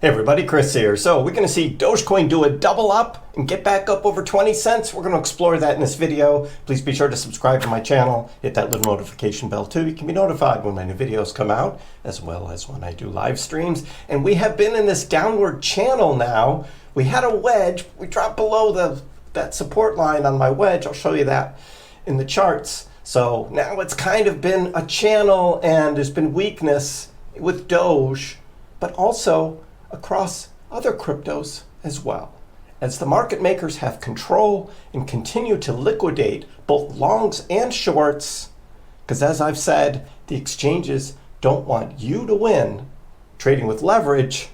Hey everybody, Chris here. So we're going to see Dogecoin do a double up and get back up over 20 cents. We're going to explore that in this video. Please be sure to subscribe to my channel. Hit that little notification bell too. You can be notified when my new videos come out, as well as when I do live streams. And we have been in this downward channel now. We had a wedge. We dropped below that support line on my wedge. I'll show you that in the charts. So now it's kind of been a channel and there's been weakness with Doge, but also across other cryptos as well, as the market makers have control and continue to liquidate both longs and shorts, because as I've said, the exchanges don't want you to win trading with leverage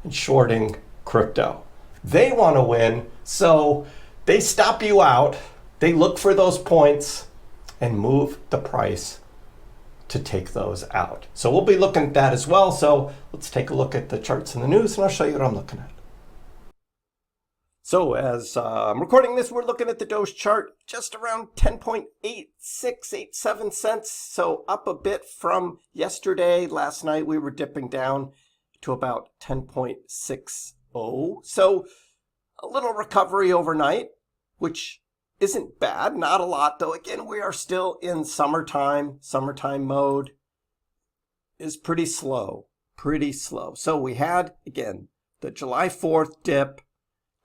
and shorting crypto. They want to win, so they stop you out, they look for those points and move the price to take those out. So we'll be looking at that as well. So let's take a look at the charts and the news and I'll show you what I'm looking at. So as I'm recording this, we're looking at the Doge chart just around 10.8687 cents. So up a bit from yesterday. Last night we were dipping down to about 10.60. So a little recovery overnight, which isn't bad, not a lot though. Again, we are still in summertime. Summertime mode is pretty slow. So we had, again, the July 4th dip,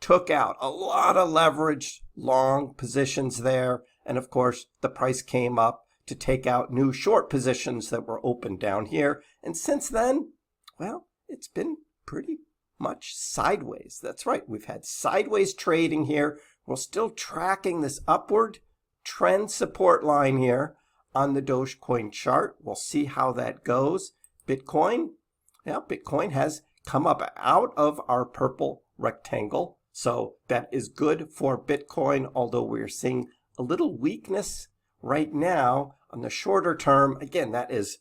took out a lot of leveraged long positions there. And of course, the price came up to take out new short positions that were open down here. And since then, well, it's been pretty much sideways. That's right. We've had sideways trading here. We're still tracking this upward trend support line here on the Dogecoin chart. We'll see how that goes. Bitcoin, yeah, Bitcoin has come up out of our purple rectangle. So that is good for Bitcoin, although we're seeing a little weakness right now on the shorter term. Again, that is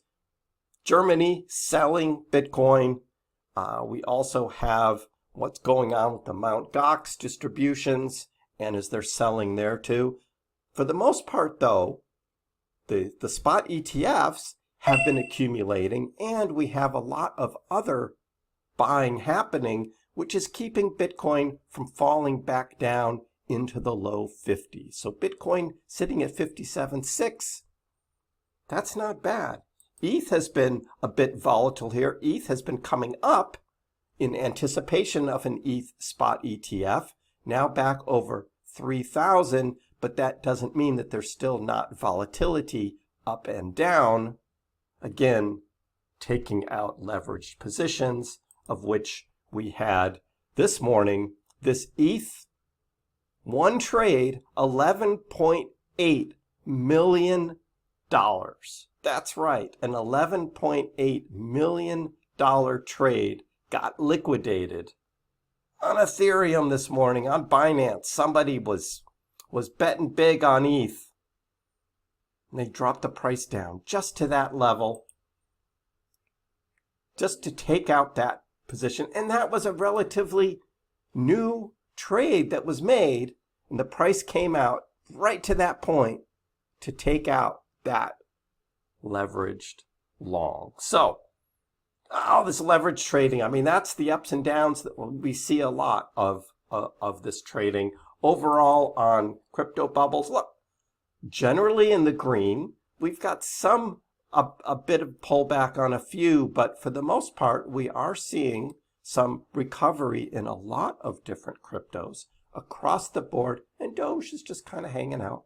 Germany selling Bitcoin. We also have what's going on with the Mt. Gox distributions, and as they're selling there too. For the most part though, the spot ETFs have been accumulating, and we have a lot of other buying happening, which is keeping Bitcoin from falling back down into the low 50s. So Bitcoin sitting at 57.6, that's not bad. ETH has been a bit volatile here. ETH has been coming up in anticipation of an ETH spot ETF, now back over 3,000, but that doesn't mean that there's still not volatility up and down. Again, taking out leveraged positions, of which we had this morning, this ETH, one trade, $11.8 million. That's right, an $11.8 million trade got liquidated on Ethereum this morning, on Binance. Somebody was betting big on ETH. And they dropped the price down just to that level, just to take out that position. And that was a relatively new trade that was made. And the price came out right to that point to take out that leveraged long. So this leverage trading, I mean, that's the ups and downs that we see a lot of this trading. Overall on crypto bubbles, look, generally in the green. We've got a bit of pullback on a few, but for the most part, we are seeing some recovery in a lot of different cryptos across the board, and Doge is just kind of hanging out.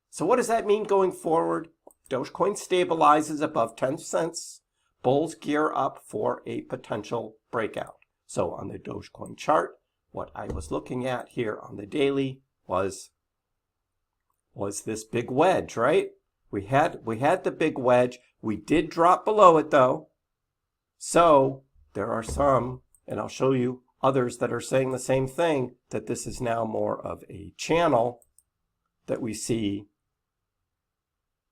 So what does that mean going forward? Dogecoin stabilizes above 10 cents. Bulls gear up for a potential breakout. So on the Dogecoin chart, what I was looking at here on the daily was this big wedge, right? We had the big wedge. We did drop below it though. So there are some, and I'll show you others that are saying the same thing, that this is now more of a channel that we see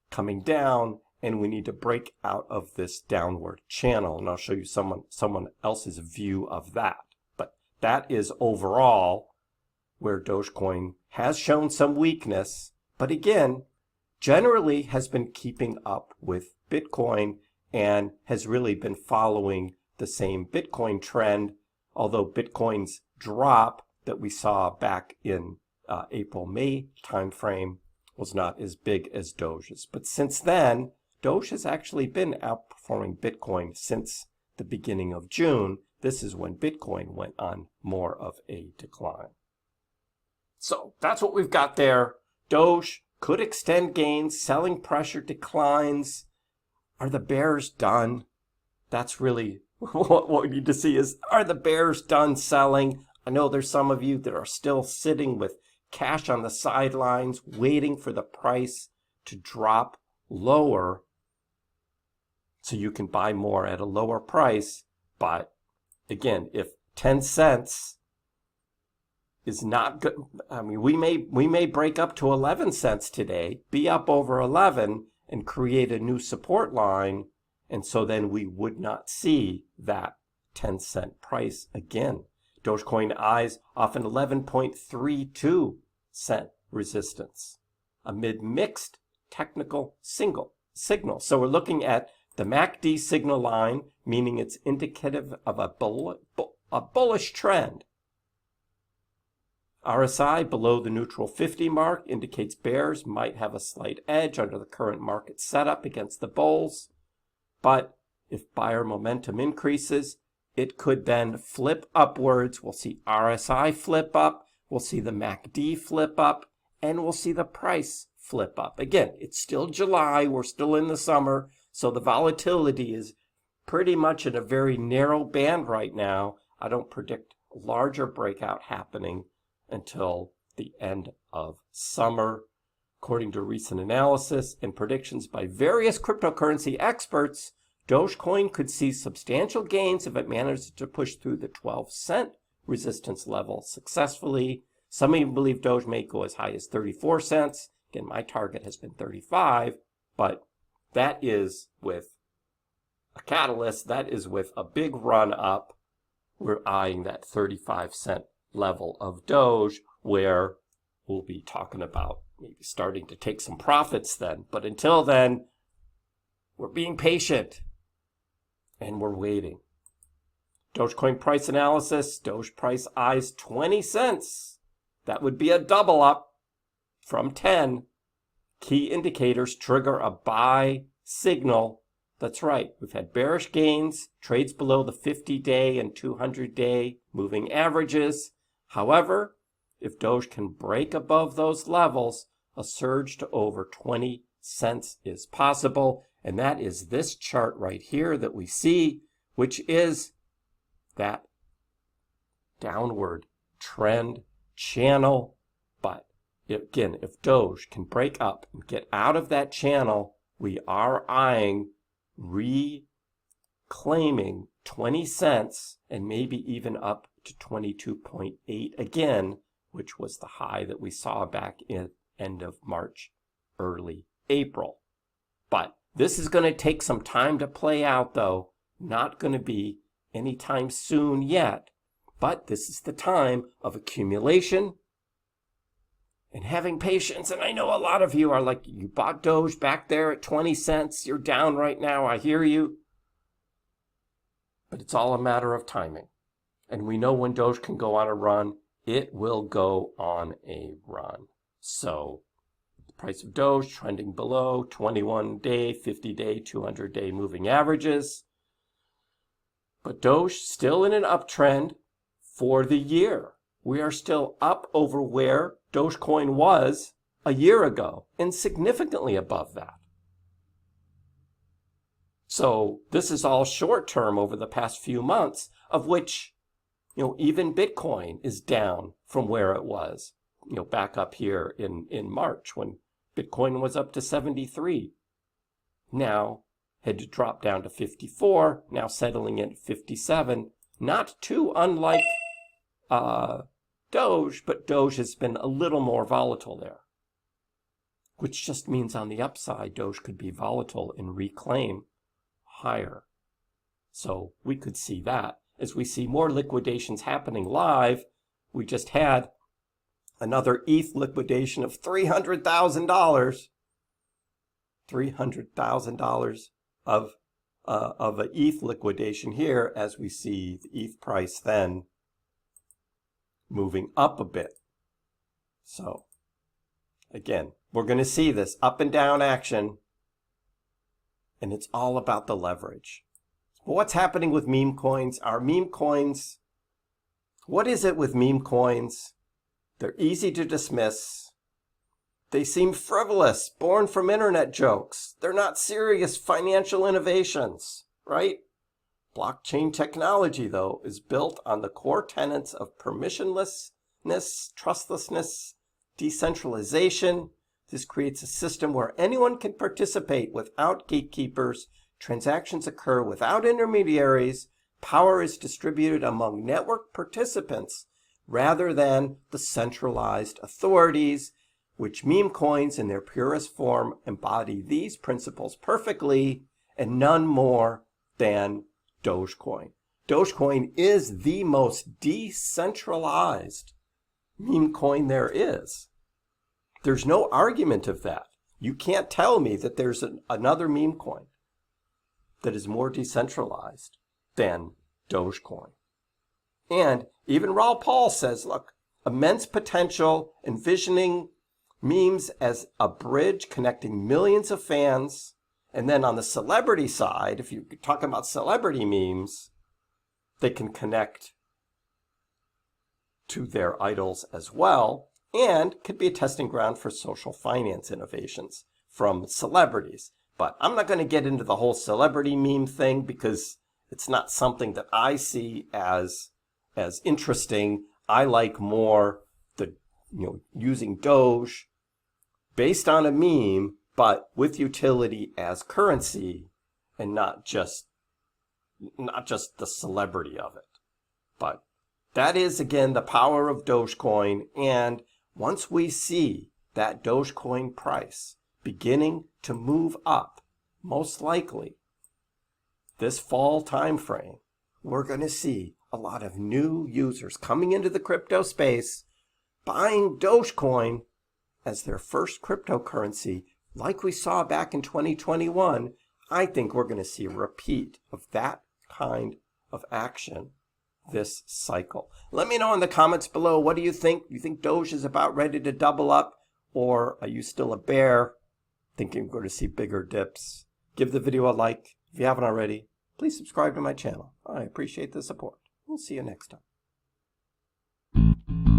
coming down, and we need to break out of this downward channel. And I'll show you someone else's view of that. But that is overall where Dogecoin has shown some weakness, but again, generally has been keeping up with Bitcoin and has really been following the same Bitcoin trend, although Bitcoin's drop that we saw back in April-May timeframe was not as big as Doge's. But since then, Doge has actually been outperforming Bitcoin since the beginning of June. This is when Bitcoin went on more of a decline. So that's what we've got there. Doge could extend gains, selling pressure declines. Are the bears done? That's really what we need to see is, are the bears done selling? I know there's some of you that are still sitting with cash on the sidelines, waiting for the price to drop lower so you can buy more at a lower price. But again, if 10 cents is not good, I mean, we may break up to 11 cents today, be up over 11 and create a new support line. And so then we would not see that 10-cent price again. Dogecoin eyes off an 11.32 cent resistance amid mixed technical signal. So we're looking at the MACD signal line, meaning it's indicative of a bullish trend. RSI below the neutral 50 mark indicates bears might have a slight edge under the current market setup against the bulls. But if buyer momentum increases, it could then flip upwards. We'll see RSI flip up, we'll see the MACD flip up, and we'll see the price flip up. Again, it's still July, we're still in the summer, so the volatility is pretty much in a very narrow band right now. I don't predict a larger breakout happening until the end of summer. According to recent analysis and predictions by various cryptocurrency experts, Dogecoin could see substantial gains if it manages to push through the 12-cent resistance level successfully. Some even believe Doge may go as high as 34 cents. Again, my target has been 35, but that is with a catalyst. That is with a big run up. We're eyeing that 35-cent level of Doge, where we'll be talking about maybe starting to take some profits then. But until then, we're being patient and we're waiting. Dogecoin price analysis. Doge price eyes 20 cents. That would be a double up from 10. Key indicators trigger a buy signal. That's right. We've had bearish gains, trades below the 50-day and 200-day moving averages. However, if Doge can break above those levels, a surge to over 20 cents is possible. And that is this chart right here that we see, which is that downward trend channel. But again, if Doge can break up and get out of that channel, we are eyeing reclaiming 20 cents and maybe even up to 22.8 again, which was the high that we saw back in end of March, early April. But this is going to take some time to play out, though. Not going to be anytime soon yet. But this is the time of accumulation and having patience. And I know a lot of you are like, you bought Doge back there at 20 cents. You're down right now. I hear you. But it's all a matter of timing. And we know when Doge can go on a run, it will go on a run. So the price of Doge trending below 21-day, 50-day, 200-day moving averages. But Doge still in an uptrend for the year. We are still up over where Dogecoin was a year ago and significantly above that. So this is all short term over the past few months, of which, even Bitcoin is down from where it was, back up here in March when Bitcoin was up to 73. Now had to drop down to 54, now settling in at 57. Not too unlike Doge, but Doge has been a little more volatile there, which just means on the upside, Doge could be volatile and reclaim higher. So we could see that. As we see more liquidations happening live, we just had another ETH liquidation of $300,000. $300,000 of of an ETH liquidation here as we see the ETH price then moving up a bit. So again, we're going to see this up and down action, and it's all about the leverage. But what's happening with meme coins? Are meme coins, what is it with meme coins? They're easy to dismiss. They seem frivolous, born from internet jokes. They're not serious financial innovations, right? Blockchain technology, though, is built on the core tenets of permissionlessness, trustlessness, decentralization. This creates a system where anyone can participate without gatekeepers. Transactions occur without intermediaries. Power is distributed among network participants rather than the centralized authorities, which meme coins in their purest form embody these principles perfectly, and none more than Dogecoin. Dogecoin is the most decentralized meme coin there is. There's no argument of that. You can't tell me that there's another meme coin that is more decentralized than Dogecoin. And even Raoul Pal says, look, immense potential, envisioning memes as a bridge connecting millions of fans. And then on the celebrity side, if you're talking about celebrity memes, they can connect to their idols as well, and could be a testing ground for social finance innovations from celebrities. But I'm not going to get into the whole celebrity meme thing because it's not something that I see as interesting. I like more the using Doge based on a meme, but with utility as currency, and not just the celebrity of it. But that is, again, the power of Dogecoin. And once we see that Dogecoin price beginning to move up, most likely this fall time frame, we're going to see a lot of new users coming into the crypto space, buying Dogecoin as their first cryptocurrency, like we saw back in 2021. I think we're going to see a repeat of that kind of action this cycle. Let me know in the comments below, what do you think? Do you think Doge is about ready to double up, or are you still a bear, thinking we're going to see bigger dips? Give the video a like. If you haven't already, please subscribe to my channel. I appreciate the support. We'll see you next time.